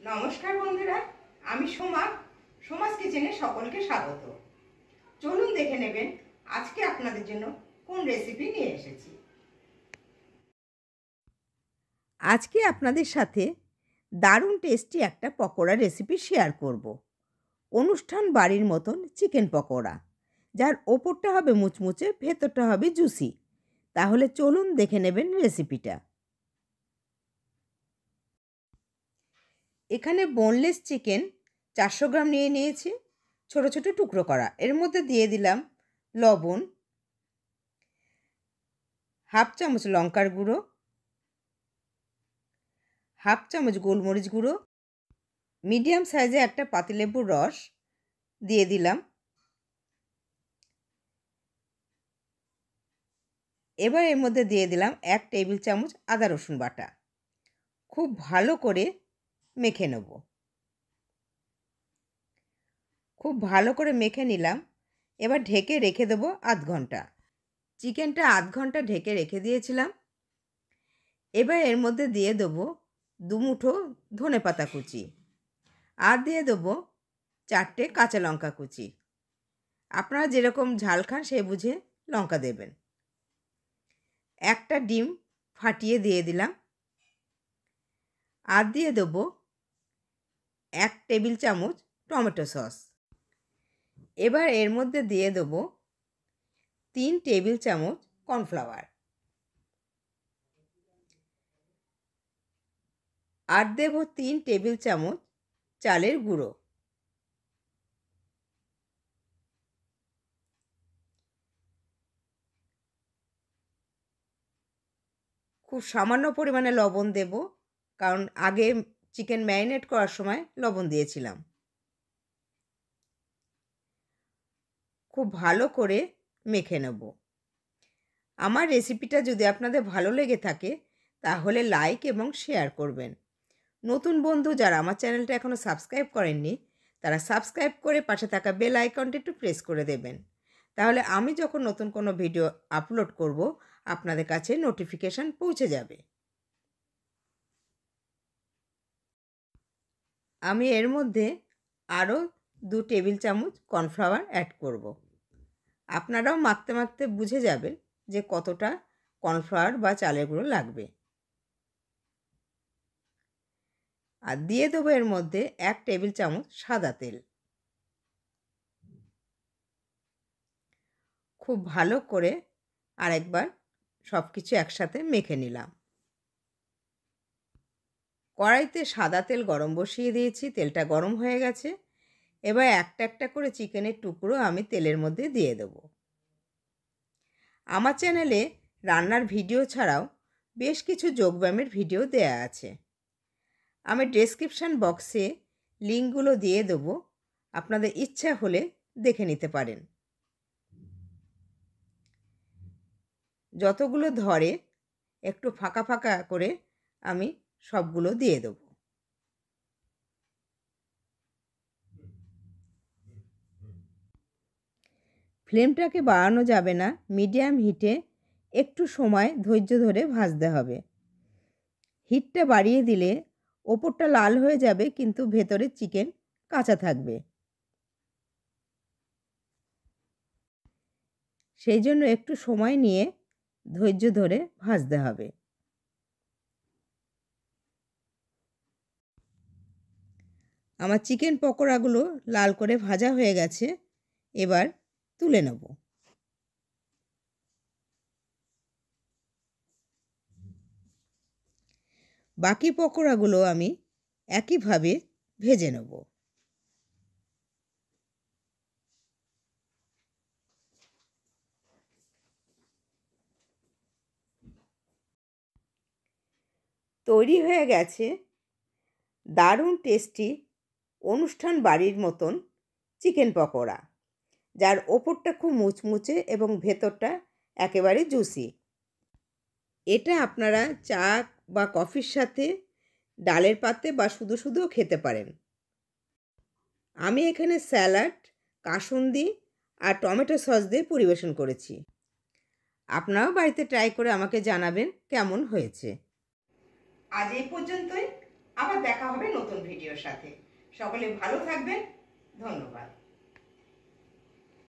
নমস্কার বন্ধুরা, আমি সোমা। সোমাস কিচেনে সকলকে স্বাগত। চলুন দেখে নেবেন আজকে আপনাদের জন্য কোন রেসিপি নিয়ে এসেছি। আজকে আপনাদের সাথে দারুণ টেস্টি একটা পকোড়া রেসিপি শেয়ার করব। অনুষ্ঠান বাড়ির মতন চিকেন পকোড়া, যার ওপরটা হবে মুচমুচে, ভেতরটা হবে জুসি। তাহলে চলুন দেখে নেবেন রেসিপিটা। এখানে বোনলেস চিকেন 400 গ্রাম নিয়ে নিয়েছি, ছোট ছোট টুকরো করা। এর মধ্যে দিয়ে দিলাম লবণ, হাফ চামচ লঙ্কার গুঁড়ো, হাফ চামচ গোলমরিচ গুঁড়ো, মিডিয়াম সাইজে একটা পাতিলেবুর রস দিয়ে দিলাম। এবার এর মধ্যে দিয়ে দিলাম 1 টেবিল চামচ আদা রসুন বাটা। খুব ভালো করে মেখে নেব। খুব ভালো করে মেখে নিলাম। এবার ঢেকে রেখে দেবো আধ ঘন্টা। চিকেনটা আধ ঘন্টা ঢেকে রেখে দিয়েছিলাম। এবার এর মধ্যে দিয়ে দেবো 2 মুঠো ধনেপাতা কুচি, আর দিয়ে দেবো 4টে কাঁচা লঙ্কা কুচি। আপনারা যেরকম ঝাল খান সেই বুঝে লঙ্কা দেবেন। একটা ডিম ফাটিয়ে দিয়ে দিলাম, আর দিয়ে দেবো 1 টেবিল চামচ টমেটো সস। এবার এর মধ্যে দিয়ে দেবো 3 টেবিল চামচ কর্নফ্লাওয়ার, আর দেবো 3 টেবিল চামচ চালের গুঁড়ো। খুব সামান্য পরিমাণে লবণ দেব, কারণ আগে চিকেন ম্যারিনেট করার সময় লবণ দিয়েছিলাম। খুব ভালো করে মেখে নেব। আমার রেসিপিটা যদি আপনাদের ভালো লেগে থাকে তাহলে লাইক এবং শেয়ার করবেন। নতুন বন্ধু যারা আমার চ্যানেলটা এখনও সাবস্ক্রাইব করেননি, তারা সাবস্ক্রাইব করে পাশে থাকা বেল আইকনটি একটু প্রেস করে দেবেন। তাহলে আমি যখন নতুন কোনো ভিডিও আপলোড করব আপনাদের কাছে নোটিফিকেশান পৌঁছে যাবে। আমি এর মধ্যে আরও 2 টেবিল চামচ কর্নফ্লাওয়ার অ্যাড করব। আপনারাও মাখতে মাখতে বুঝে যাবেন যে কতটা কর্নফ্লাওয়ার বা চালের গুঁড়ো লাগবে। আর দিয়ে দেবো এর মধ্যে 1 টেবিল চামচ সাদা তেল। খুব ভালো করে আরেকবার সব কিছু একসাথে মেখে নিলাম। কড়াইতে সাদা তেল গরম বসিয়ে দিয়েছি, তেলটা গরম হয়ে গেছে। এবার একটা একটা করে চিকেনের টুকরো আমি তেলের মধ্যে দিয়ে দেবো। আমার চ্যানেলে রান্নার ভিডিও ছাড়াও বেশ কিছু যোগব্যায়ামের ভিডিও দেয়া আছে। আমি ডেসক্রিপশান বক্সে লিঙ্কগুলো দিয়ে দেবো, আপনাদের ইচ্ছা হলে দেখে নিতে পারেন। যতগুলো ধরে একটু ফাঁকা ফাঁকা করে আমি সবগুলো দিয়ে দেব। ফ্লেমটাকে বাড়ানো যাবে না, মিডিয়াম হিটে একটু সময় ধৈর্য ধরে ভাজতে হবে। হিটটা বাড়িয়ে দিলে ওপরটা লাল হয়ে যাবে, কিন্তু ভেতরে চিকেন কাঁচা থাকবে। সেই জন্য একটু সময় নিয়ে ধৈর্য ধরে ভাজতে হবে। আমার চিকেন পকোড়াগুলো লাল করে ভাজা হয়ে গেছে, এবার তুলে নেব। বাকি পকোড়াগুলো আমি একইভাবে ভেজে নেব। তৈরি হয়ে গেছে দারুণ টেস্টি অনুষ্ঠান বাড়ির মতন চিকেন পকোড়া, যার ওপরটা খুব মুচমুচে এবং ভেতরটা একেবারে জুসি। এটা আপনারা চা বা কফির সাথে, ডালের পাতে বা শুধু শুধুও খেতে পারেন। আমি এখানে স্যালাড, কাসুন্দি আর টমেটো সস দিয়ে পরিবেশন করেছি। আপনারাও বাড়িতে ট্রাই করে আমাকে জানাবেন কেমন হয়েছে। আজ এই পর্যন্তই। আবার দেখা হবে নতুন ভিডিওর সাথে। সকলে ভালো থাকবেন। ধন্যবাদ।